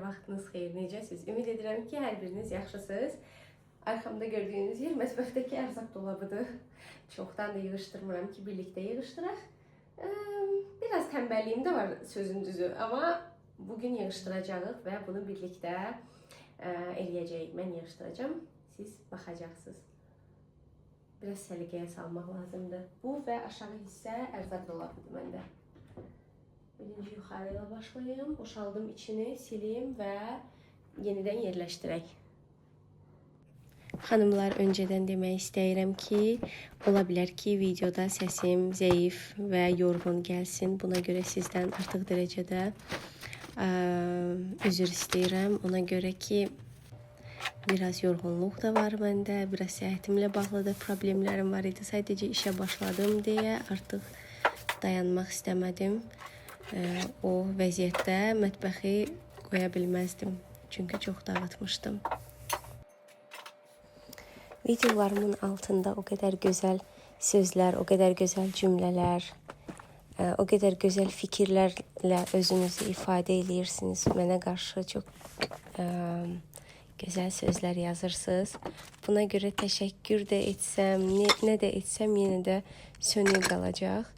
vaxtınız xeyir, necəsiz? Ümid edirəm ki, hər biriniz yaxşısınız. Arxamda gördüyünüz yer mətbəxdəki ərzaq dolabıdır. Çoxdan da yığışdırmıram ki, birlikdə yığışdıraq. Biraz tənbəlliyim də var sözün düzü, amma bugün yığışdıracağıq və bunu birlikdə eləyəcəyik. Mən yığışdıracağım, siz baxacaqsınız. Biraz səliqəyə salmaq lazımdır. Bu və aşağı hissə ərzaq dolabıdır məndə. Birinci yuxarı ilə başlayayım, boşaldım içini, silim və yenidən yerləşdirək. Xanımlar, öncədən demək istəyirəm ki, ola bilər ki, videoda səsim zəif və yorğun gəlsin. Buna görə sizdən artıq dərəcədə üzr istəyirəm. Ona görə ki, biraz yorğunluq da var məndə, biraz səhhətimlə bağlı da problemlərim var idi. Sadəcə işə başladım deyə artıq dayanmaq istəmədim. O vəziyyətdə mətbəxi qoya bilməzdim, çünki çox dağıtmışdım. Videolarımın altında o qədər gözəl sözlər, o qədər gözəl cümlələr, o qədər gözəl fikirlərlə özünüzü ifadə edirsiniz. Mənə qarşı çox gözəl sözlər yazırsınız. Buna görə təşəkkür də etsəm, nə də etsəm yenə də sönük qalacaq.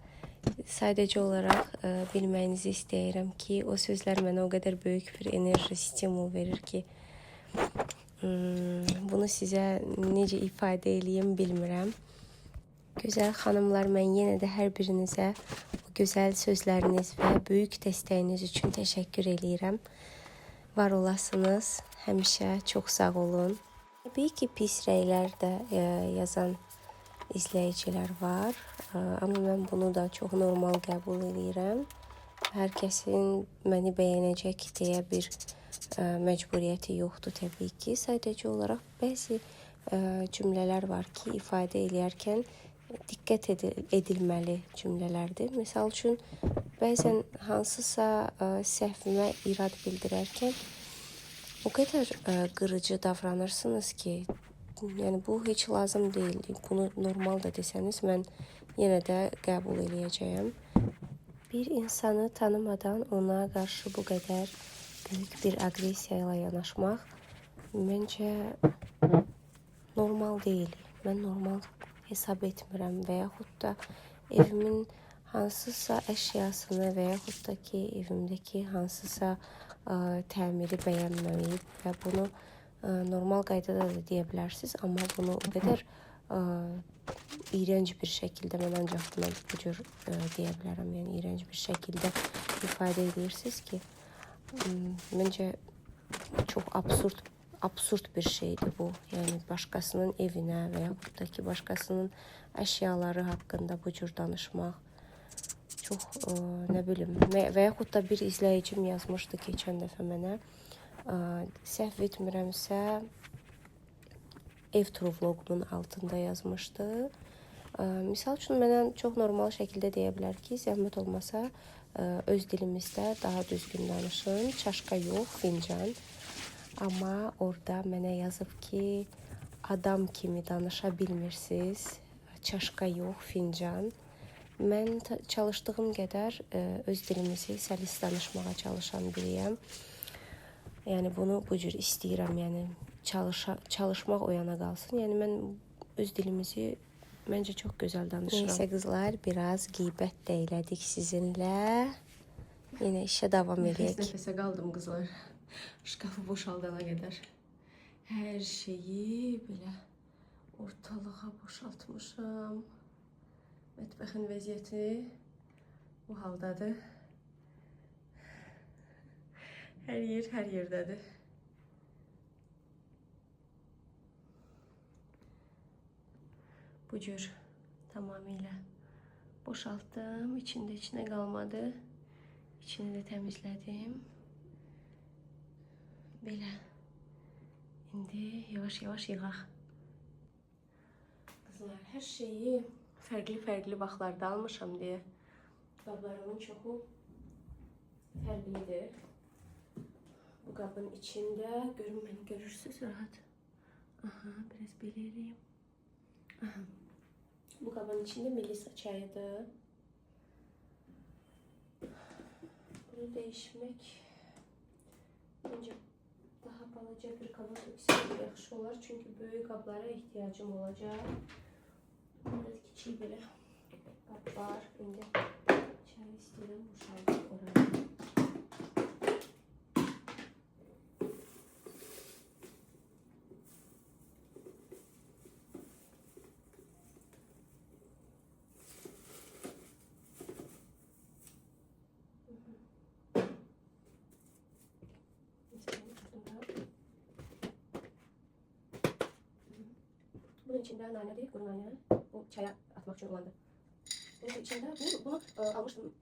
Sadəcə olaraq bilməyinizi istəyirəm ki, o sözlər mənə o qədər böyük bir enerji, stimul verir ki, bunu sizə necə ifadə edeyim bilmirəm. Gözəl xanımlar, mən yenə də hər birinizə o gözəl sözləriniz və böyük dəstəyiniz üçün təşəkkür edirəm. Var olasınız, həmişə çox sağ olun. Təbii ki, pis rəylər də yazan izləyicilər var, amma mən bunu da çox normal qəbul edirəm. Hər kəsin məni bəyənəcək deyə bir məcburiyyəti yoxdur təbii ki. Sadəcə olaraq bəzi cümlələr var ki, ifadə edərkən diqqət edilməli cümlələrdir. Məsəl üçün, bəzən hansısa səhvimə irad bildirərkən o qədər qırıcı davranırsınız ki, yəni bu heç lazım deyil. Bunu normal da desəniz, mən yenə də qəbul edəcəyəm. Bir insanı tanımadan ona qarşı bu qədər böyük bir aqressiya ilə yanaşmaq məncə normal deyil. Mən normal hesab etmirəm və yaxud da evimin hansısa əşyasını və yaxud da ki, evimdəki hansısa təmiri bəyənməyib və bunu normal qaydada da deyə bilərsiniz, amma bunu o qədər iyrənc bir şəkildə mən ancaq buna bu cür deyə bilərəm. Yəni iyrənc bir şəkildə ifadə edirsiniz ki, məncə çox absurd bir şeydir bu. Yəni başqasının evinə və yaxud da ki, başqasının əşyaları haqqında bu cür danışmaq çox nə bilim. Və yaxud da bir izləyicim yazmışdı keçən dəfə mənə. Səhv etmirəmsə, ev turu vlogumun altında yazmışdı. Misal üçün, mənə çox normal şəkildə deyə bilər ki, zəhmət olmasa öz dilimizdə daha düzgün danışın, çaşka yox, fincan. Amma orada mənə yazıb ki, adam kimi danışa bilmirsiniz, çaşka yox, fincan. Mən çalışdığım qədər öz dilimizi səlis danışmağa çalışan biriyəm. Yəni bunu bu cür istəyirəm, yəni çalışmaq o yana qalsın. Yəni mən öz dilimizi məncə çox gözəl danışıram. Neysə qızlar, biraz qeybət də elədik sizinlə. Yenə işə davam edək. Nəfəsə qaldım qızlar. Şkafı boşaldana qədər. Hər şeyi belə ortalığa boşaltmışam. Mətbəxin vəziyyəti bu haldadır. Hər yerdədir. Bu cür tamamilə boşaltdım. İçinə qalmadı. İçini də təmizlədim. Belə. İndi yavaş-yavaş yığaq. Qızlar, hər şeyi fərqli vaxtlarda almışam deyə qablarımın çoxu fərqlidir. Bu qabın içində, görün məni görürsünüz rahat. Aha, biraz belə eləyim. Aha. Bu qabın içində melisa çayıdır. Bunu dəyişmək məncə Balaca bir qaba töksəm yaxşı olar, çünki böyük qablara ehtiyacım olacaq. Biraz kiçik belə qab var. İndi çay istəyirəm, boşaldıq oraya. Bunun içinde nane değil, kuru nane. Bu çaya atmak için olandı. Bunun içinde bunu almıştım.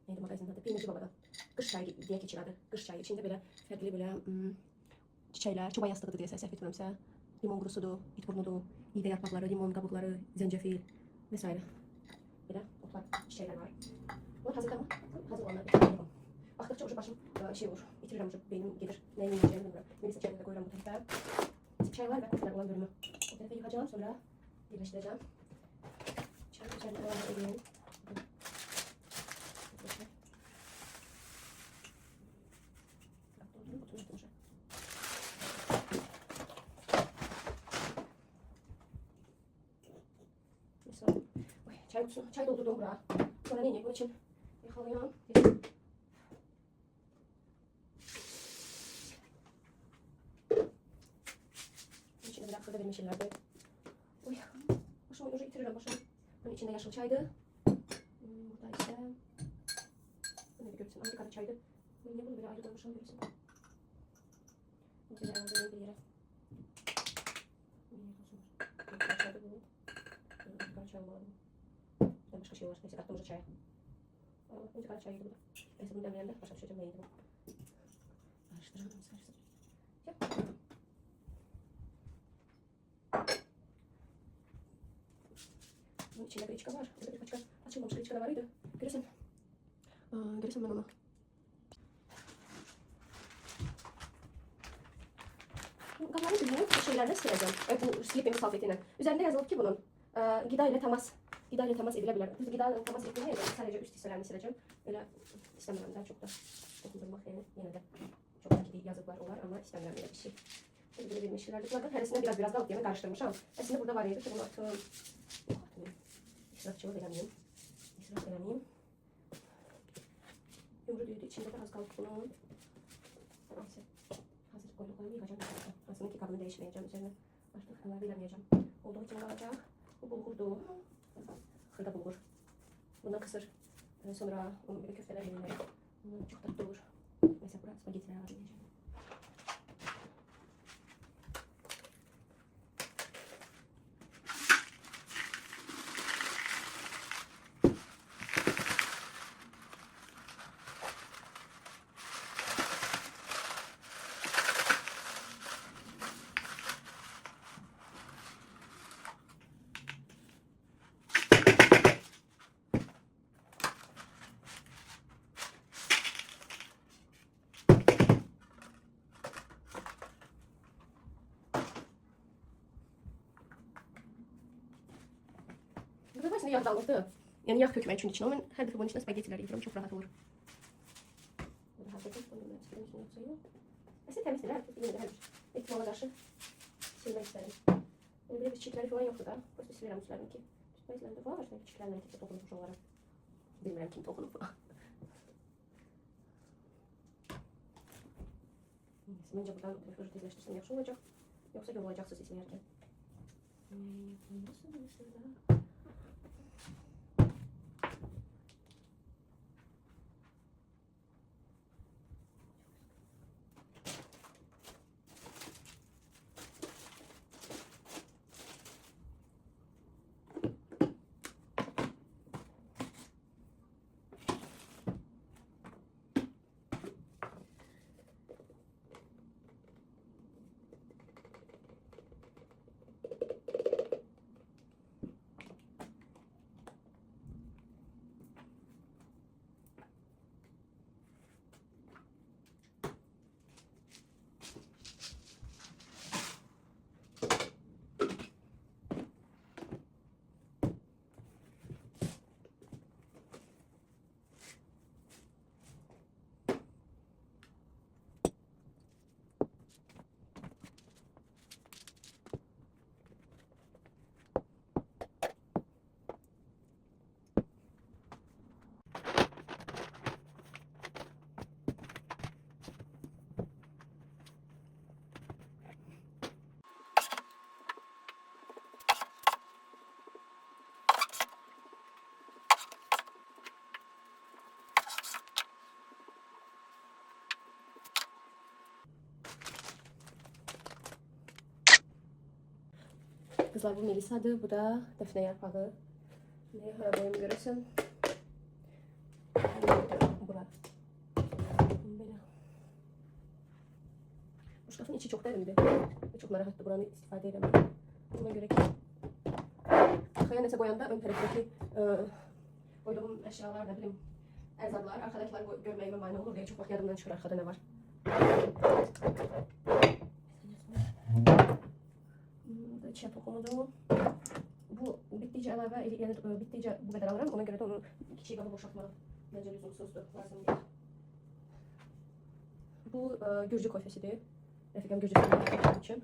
Neydi magazinin adı? Peynirci Baba'dan. Kış çayı diye geçir adı. Kış çayı. İçinde böyle farklı böyle çiçekler, çoban yastığıdır diye səhv etmirəmsə. Limon qurusudur, it burnudur, iğdə yarpaqları, limon qabıqları, zencefil vesaire. Belə otlar, çiçekler var. Bunlar hazırda mı? Hazır olanlar. Baktıkça ucu başım şey olur. İtiririm ucu, beynim gelir. Neyi yiyeceğimi bilmiyorum. Melisa çayını da koyuram bu tarafa. Çaylar ve kokular olan bölümü. O tarafa yıkacağım, sonra birleştireceğim. Çayın üzerine devam edeyim. Çay kutusu, çay doldurdum buraya. Sonra neyini bunun için yakalıyorum. Bunun içinde biraz kırda vermiş şeylerdi. Oy, başımı ucu itiririm başım. Bunun içinde yaşıl çaydı. Burada ise bu ne görürsün, Amerika'da çaydı. Ben niye bunu böyle ayrı koymuşum görürsün. Bunu böyle ayrı bir yere. Amerika çaydı bu. Amerika çayı var. Başka şey var. Neyse kattım ucu çaya. Önce kara çayıydı bu da. Neyse bunu demleyelim de başka bir şey demleyeyim bu. Karıştıralım, sarısın. Yap. Bunun içinde kıyıçka var. Burada bir başka açılmamış kıyıçka da varıydı. Görürsen. Görürsen ben onu. Kapağını bilmiyorum. Bu şeylerle sileceğim. Bu silip salfetiyle. Üzerinde yazılıb ki bunun gıda ile temas edilebilir. Gıda ile temas ettiğinde sadece üst hisselerini sileceğim. Öyle istemiyorum da çok da dokundurmak yani yine de çok da yazıklar olar ama istemiyorum öyle bir şey. Böyle bir şeyler dışlardan herisinden biraz da alıp yemek karıştırmışam. Aslında burada var yedi ki bunu atım. İsrafçılık edemeyeyim. İsraf edemeyeyim. Yumru düğüdü içinde de az kaldı bunun. Neyse. Hazır koyduklarımı yıkacağım. Aslında ki kabını değişmeyeceğim. Üzerine başka kadar bilemeyeceğim. Olduğu için alacağım. Bu bulgurdu. Hırda bulgur. Bundan kısır. Sonra böyle köfteler yenile. Çok tatlı olur. Mesela buraya spagettiler alacağım. Burada başında yağ dağılırdı. Yani yağ kökmek için içine. Ama her defa bunun içine spagettiler yedirim. Çok rahat olur. Burada hazırdım. Bunu ben çıkarım içine yapsayım. Aslında temizdir. Yine de her bir ihtimala karşı silmek isterim. Böyle bir çiçekleri falan yoktu da. Просто silerim üstlerini ki. Üstlerini de var. Çiçeklerine kimse dokunmuş olarak. Bilmem kim dokunup. Bence buradan fırı tezleştirsem yaxşı olacak. Yoksa yorulacaksınız izlerken. Nasıl mesela? Kızlar bu Melisa'dır, bu da defne yarpağı. Ne hara koyayım görürsen. Bura. Böyle. Bu şkafın içi çok derindir. Çok narahattı buranı istifade edemedim. Buna göre ki arkaya neyse koyanda ön taraftaki koyduğum eşyalar, ne bileyim, erzaklar, arkadakiler görmeyime mani olur diye çok bak yadımdan çıkıyor arkada ne var. Çiğ tokumu bu bittiğince əlavə, yəni bitdiğince bu qədər alıram. Ona göre de onu kiçik qabı boşaltmalı. Bence lüzumsuzdur, lazım değil. Bu Gürcü kofesidir. Rəfiqəm Gürcüstan'da için.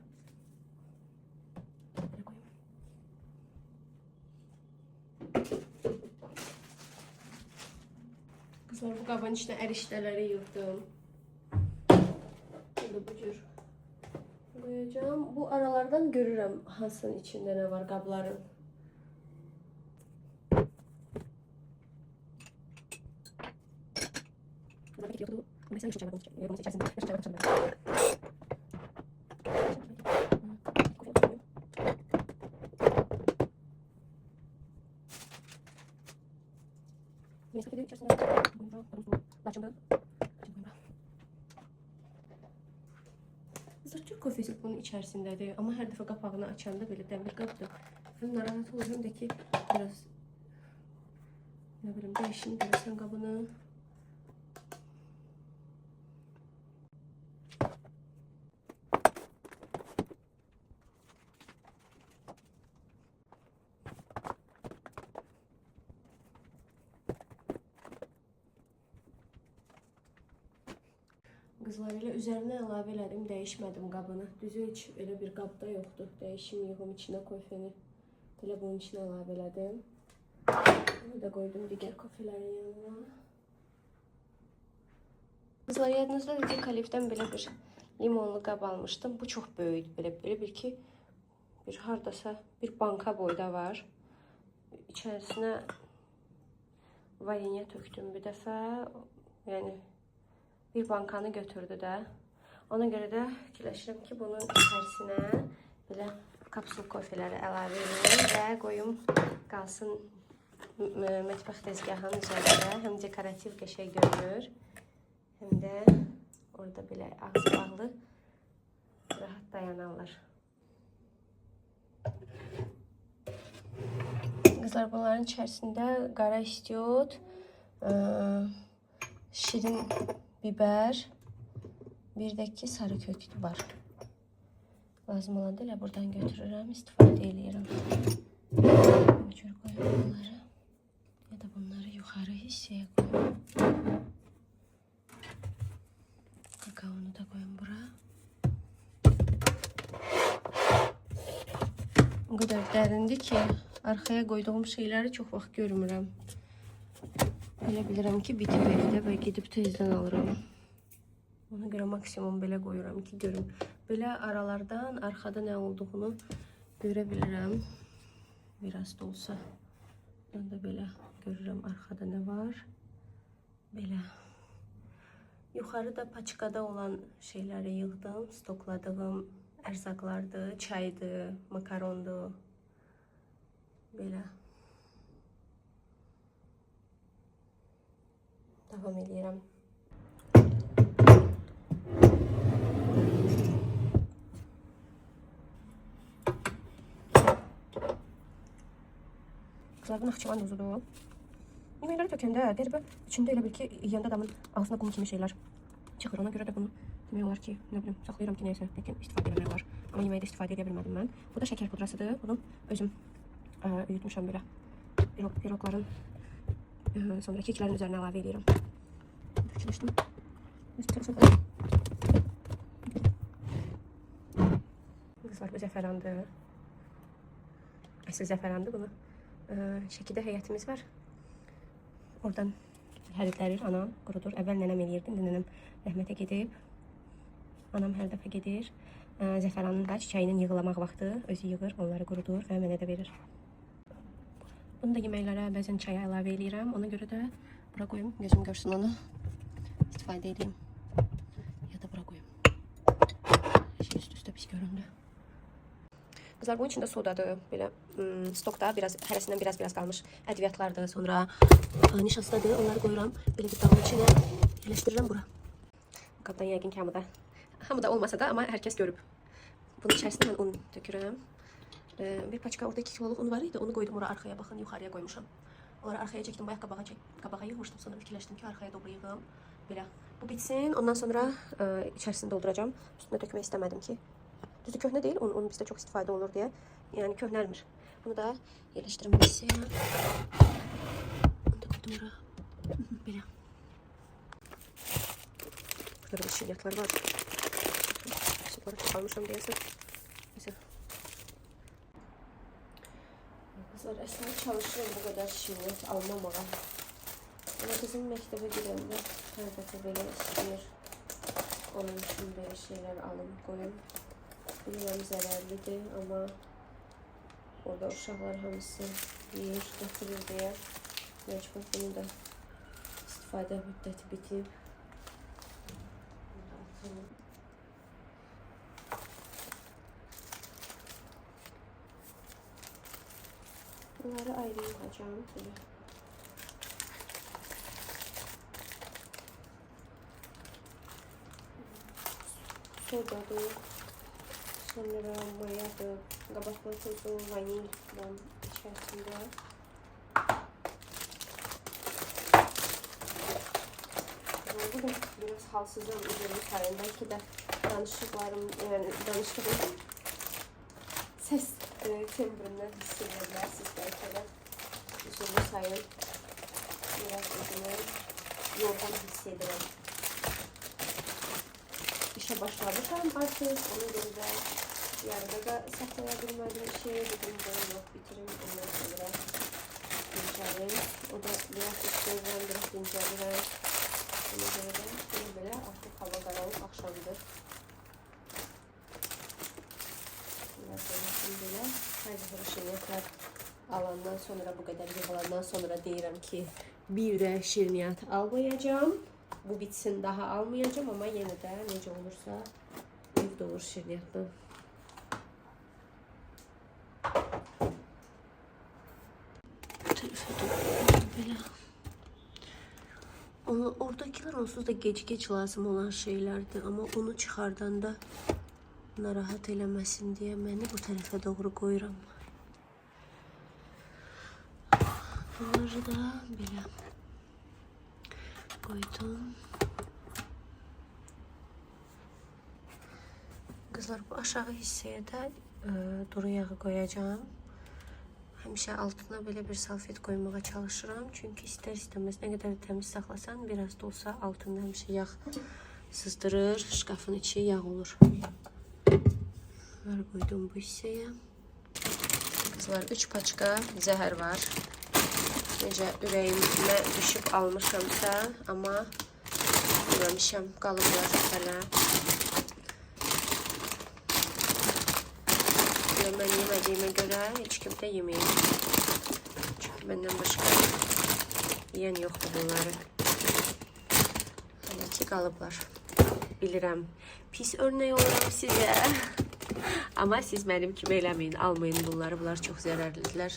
Kızlar bu qabın içine erişteleri yığdım. Burada bu cür koyacağım. Bu aralardan görürüm hansının içinde ne var qabların. Türk kofesi bunun içerisindedir ama her defa kapağını açanda böyle demir kaptır. Ben narahat oluyorum da ki biraz ne bileyim değişim görürsen kabını. Kızlar ile üzerine əlavə elədim, değişmedim qabını. Düzü hiç öyle bir qabda yoktu. Değişim yığım içine kofeni. Böyle bunun içine əlavə elədim. Bunu da koydum diğer kofelerin yanına. Kızlar yadınızda dedi Kalif'ten böyle bir limonlu qab almıştım. Bu çok böyüdü. Böyle bir ki bir hardasa bir banka boyda var. İçerisine vanilya töktüm bir defa. Yani bir bankanı götürdü de. Ona göre de fikirləşirəm ki, bunun içerisine böyle kapsul kofeleri əlavə edeyim və qoyum qalsın mətbəx tezgahının üzərində. Həm dekorativ qəşəng görünür, hem de orada belə ağzı bağlı rahat dayanarlar. Kızlar bunların içerisinde qara istiot, şirin biber, bir de ki sarı kök var. Lazım olan değil, buradan götürürüm, istifade ediyorum. Ucur koyayım bunları. Ya da bunları yukarı hisseye koyayım. Kakaonu da koyayım buraya. O kadar dərindi ki, arkaya koyduğum şeyleri çok vaxt görmürəm. Elə bilirəm ki, bitib evdə və gedib tezdən alıram. Ona göre maksimum belə koyuram ki, görüm. Belə aralardan arkada ne olduğunu görebilirim. Biraz da olsa. Ben de belə görürüm arkada ne var. Belə. Yukarıda paçkada olan şeyleri yığdım. Stokladığım erzaklardı, çaydı, makarondu. Belə. Devam edirəm. Kızlar bu Naxçıvan duzudur. Yeməkləri tökəndə qəribə içində elə bil ki, yeyəndə adamın ağzına qum kimi şeylər çıxır. Ona görə də bunu demək olar ki, nə bilim, saxlayıram ki, neysə, lakin istifadə etmək olar. Amma yeməkdə istifadə edə bilmədim mən. Bu da şəkər pudrasıdır. Bunu özüm üyütmüşəm belə. Pirogların sonra keklərin üzərinə əlavə edirəm. Çalışdım. Kızlar bu zəfərandır. Əsl zəfərandır bunu. Şəkidə həyətimiz var. Oradan həridlərir anam, qurudur. Əvvəl nənəm eləyirdi, nənəm rəhmətə gedib. Anam hər dəfə gedir. Zəfəranın da çiçəyinin yığılamaq vaxtı özü yığır, onları qurudur və mənə də verir. Bunu da yeməklərə bəzən çaya əlavə eləyirəm. Ona görə də bura qoyum, gözüm görsün onu. İstifadə edeyim. Ya da bura qoyum. Şey üst-üstə pis göründü. Kızlar bunun içində sodadır. Belə stokda hərəsindən biraz qalmış ədviyyatlardır. Sonra nişastadır. Onları qoyuram. Belə bir davul içinə yerləşdirirəm bura. Qabdan yəqin ki hamıda olmasa da, amma hər kəs görüb. Bunun içərisində mən un dökürəm. Bir paçka orada 2 kiloluq un var idi. Onu qoydum ora arxaya. Baxın, yuxarıya qoymuşam. Onları arxaya çəkdim. Bayaq qabağa yığmışdım. Sonra fikirləşdim ki, arxaya doğru yığım. Belə. Bu bitsin. Ondan sonra içərisini dolduracağım. Üstünə dökmək istəmədim ki. Düzü köhnə deyil. Un bizdə çox istifadə olur deyə. Yəni köhnəlmir. Bunu da yerləşdirim bu hissəyə. Onu da qoydum ora. Belə. Burada bir şiryatlar var. Sonra çoxalmışam deyəsən. Mesela. Kızlar, əslində çalışıyorum bu qədər şiryat almamağa. Ama kızım məktəbə gedəndə hər dəfə belə istəyir. Onun üçün belə şeylər alım, qoyum. Bilmem zərərlidir, amma orada uşaqlar hamısı yeyir, götürür deyə məcbur bunu da istifadə müddəti bitib. Bunları ayrı yığacağım. Sodadır, sonra mayadır, qabartma tozu, vanil var içərisində. Bu da biraz halsızım üzerine sayın. Belki de danışıklarım, yani danıştığım ses tembirinden hissediyorlar siz belki de. Üzerine sayın. Biraz üzerine yorgun hissediyorum. İşe başlamışam artık. Ona göre de yarıda da saklayabilmediğim şey dedim böyle yok bitireyim. Ondan sonra dinçerim. O da biraz işlerden biraz dinçerim. Ona göre de böyle artık hava karanlık akşamdır. Biraz böyle haydi şiriniyatlar alandan sonra bu kadar yığılandan sonra deyirəm ki bir de şiriniyat almayacağım. Bu bitsin daha almayacağım ama yine de necə olursa evdə olur şiriniyatdan. Oradakiler onsuz da geç lazım olan şeylerdi ama onu çıxardanda narahat eləməsin deyə məni bu tərəfə doğru qoyuram. Bunları da belə koydum. Kızlar bu aşağı hissəyə də duru yağı koyacağım. Həmişə altına belə bir salfet koymaya çalışıram. Çünkü istər-istəməz nə qədər təmiz saxlasan biraz da olsa altında həmişə yağ sızdırır. Şkafın içi yağ olur. Bunları koydum bu hissəyə. Kızlar 3 paçka zəhər var. Necə ürəyimə düşüb almışamsa, amma yeməmişəm, qalıblar hələ. Mən yemədiyimə görə heç kim də yeməyim. Çünki məndən başqa yiyən yoxdur bunları. Hələ ki qalıblar. Bilirəm, pis örnək oluram sizə. Amma siz mənim kimi eləməyin, almayın bunları. Bunlar çox zərərlidirlər.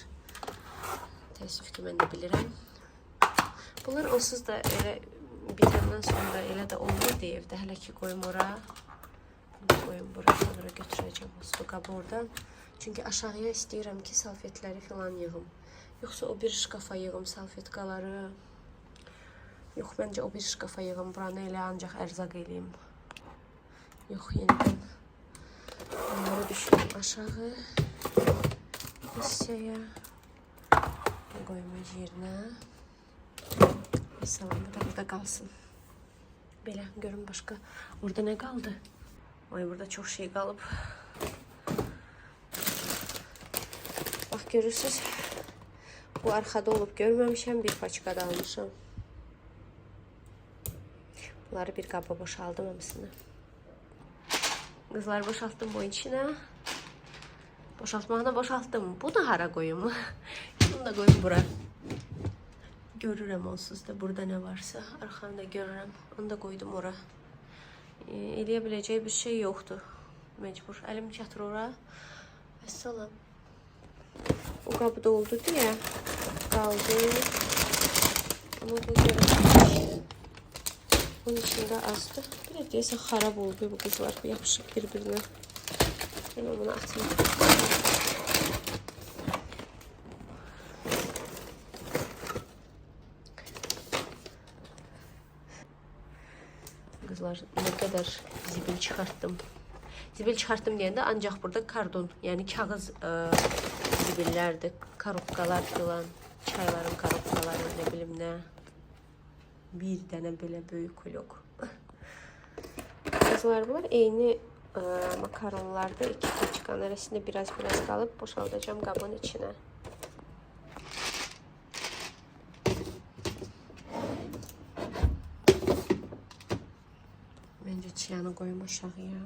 Təəssüf ki, mən də bilirəm. Bunlar onsuz da elə bitəndən sonra elə də olmur deyə evdə. Hələ ki qoyum ora. Bunu qoyum bura, sonra götürəcəm o su qabı oradan. Çünki aşağıya istəyirəm ki, salfetləri filan yığım. Yoxsa o bir şkafa yığım salfetkaları. Yox, məncə o bir şkafa yığım. Buranı elə ancaq ərzaq eləyim. Yox, yenidən. Onları düşürüm aşağı hissəyə. Koyma yerine. Mesela bu da burada kalsın. Belə görün başka. Orada ne kaldı? Ay burada çok şey kalıp. Bak görürsünüz. Bu arkada olup görmemişim. Bir paçkada almışım. Bunları bir kaba boşaldım hamısını. Kızlar boşalttım bu içine. Boşaltmağına boşalttım. Bunu hara koyayım? Bunu da koyayım buraya. Görürüm onsuz da burada ne varsa. Arkamda görürüm. Onu da koydum oraya. Eləyə biləcəyi bir şey yoktu. Mecbur. Elim çatır oraya. Salam. O qabı doldu deyə qaldı. Ama bu görünmüş. Bunun içində azdı. Bir de deyəsən xarab oldu bu qızlar. Yapışıb bir-birinə. Hemen bunu atayım. Kızlar ne kadar zibil çıkarttım. Zibil çıkarttım deyəndə ancaq burada kardon, yani kağız zibillərdir, karobkalar filan, çayların karobkaları, ne bilim ne. Bir dənə belə böyük kulok. Kızlar bunlar eyni makaronlarda, iki paçkanın arasında biraz kalıp boşaldacağım qabın içine. Bence çiyanı koyayım aşağıya.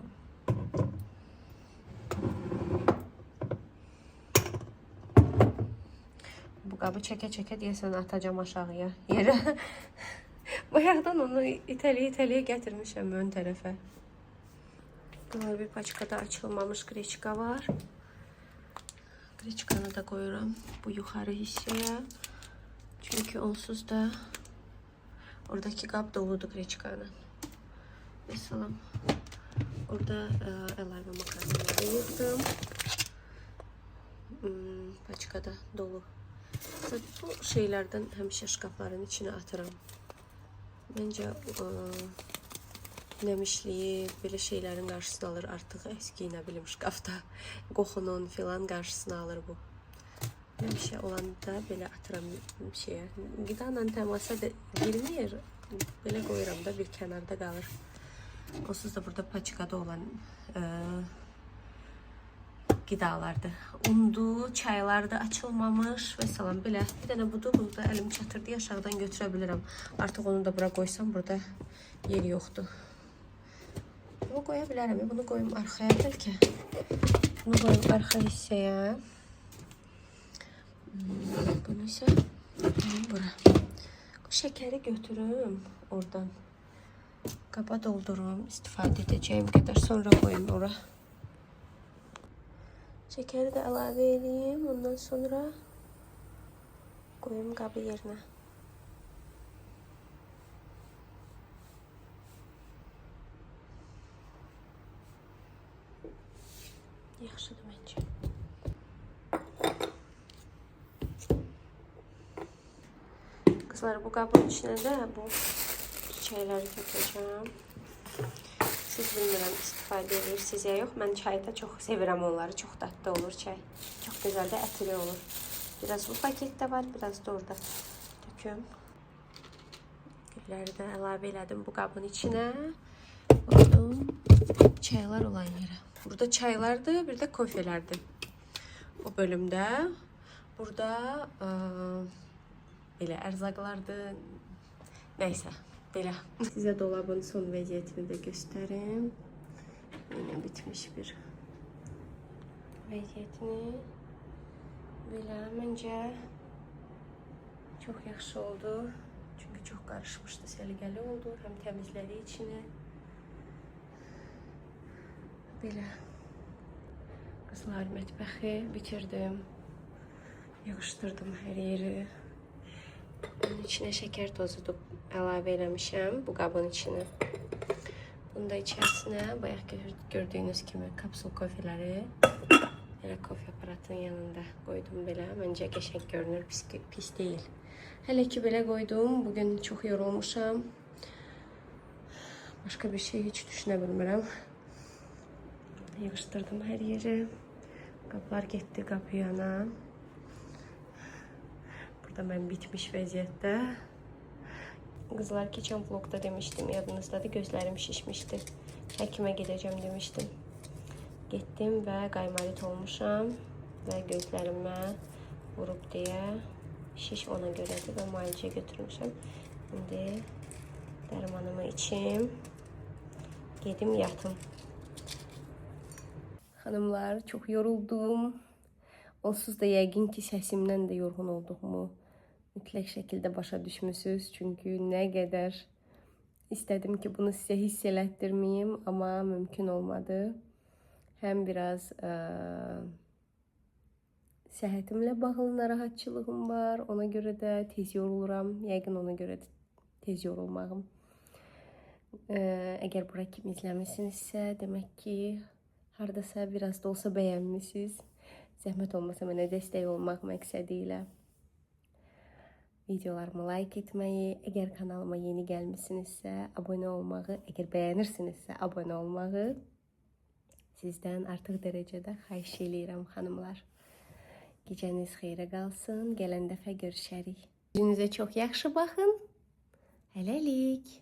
Bu qabı çəkə-çəkə deyəsən atacağım aşağıya yerə. Bayaqdan onu itəliyə gətirmişəm ön tərəfə. Böyle bir paçkada açılmamış greçka var. Greçkanı da koyuram bu yukarı hisseye. Çünkü onsuz da oradaki kap doludu greçkanın. Mesela orada əlavə makaronları yığdım. Paçkada dolu. Bu şeylerden həmişə şkafların içine atıram. Bence nəmişliyi, belə şeylərin qarşısını alır. Artıq əski, nə bilim, şkafda qoxunun filan qarşısını alır bu. Həmişə olanda belə atıram şeyə. Qidayla təmasa da girmir. Belə qoyuram da bir kənarda qalır. Onsuz da burada paçkada olan qidalardır. Undu, çaylarda açılmamış və salam belə. Bir dənə budur, bunu da əlim çatır deyə aşağıdan götürə bilirəm. Artıq onu da bura qoysam burada yer yoxdur. Bunu koya bilərəm. Bunu koyayım arxaya bəlkə. Bunu koyayım arxa hissəyə. Bunu isə koyayım bura. Şəkəri götürüm oradan. Qaba doldururum. İstifadə edəcəyim qədər sonra koyayım ora. Şəkəri də əlavə edeyim. Ondan sonra koyayım qabı yerinə. Yaxşıdır məncə. Kızlar bu qabın içine de bu çayları tökəcəm. Siz bilmirəm istifadə edirsiniz ya yox. Mən çayda çox sevirəm onları. Çox dadlı olur çay. Çox gözəl də ətli olur. Biraz bu paketdə var, biraz da orada döküm. Gülləri də əlavə elədim bu qabın içine. Koydum çaylar olan yerə. Burada çaylardı, bir de kofelerdi. O bölümde. Burada belə ərzaqlardı. Neyse, belə. Size dolabın son vəziyyətini də göstərim. Yine bitmiş bir vəziyyətini. Belə, məncə çox yaxşı oldu. Çünkü çok karışmıştı, səliqəli oldu. Hem temizlədi içini. Belə. Kızlar mətbəxi bitirdim. Yığışdırdım hər yeri. Bunun içine şeker tozu da əlavə eləmişəm bu qabın içine. Bunu da içərisinə bayaq gördüyünüz kimi kapsul kofeleri elə kofe aparatının yanında koydum belə. Məncə qəşəng görünür, pis deyil. Hələ ki belə koydum. Bugün çox yorulmuşam. Başka bir şey hiç düşünə bilmirəm. Yığışdırdım her yeri. Kaplar gitti qapı yana. Burada ben bitmiş vəziyyətdə. Kızlar geçen vlogda demiştim, yadınızdadır, gözlerim şişmişti. Həkimə gedəcəm demiştim. Gittim ve qaymarit olmuşam ve gözlərimə vurub deyə şiş ona görədir və müalicə götürmüşəm. Şimdi dərmanımı içim, gedim yatım. Hanımlar, çok yoruldum. Onsuz da yəqin ki səsimdən də yorğun olduğumu mütləq şəkildə başa düşmüsünüz. Çünki nə qədər istədim ki bunu sizə hiss elətdirməyim, amma mümkün olmadı. Həm biraz səhhətimlə bağlı narahatçılığım var. Ona görə də tez yoruluram. Yəqin ona görə də tez yorulmağım. Əgər bura kimi izləmisinizsə, demək ki, hardasa biraz da olsa bəyənmisiniz. Zəhmət olmasa mənə dəstək olmaq məqsədi ilə videolarımı like etməyi, əgər kanalıma yeni gəlmisinizsə, abunə olmağı, əgər bəyənirsinizsə, abunə olmağı sizdən artıq dərəcədə xahiş eləyirəm, xanımlar. Gecəniz xeyrə qalsın. Gələn dəfə görüşərik. Özünüzə çox yaxşı baxın. Hələlik.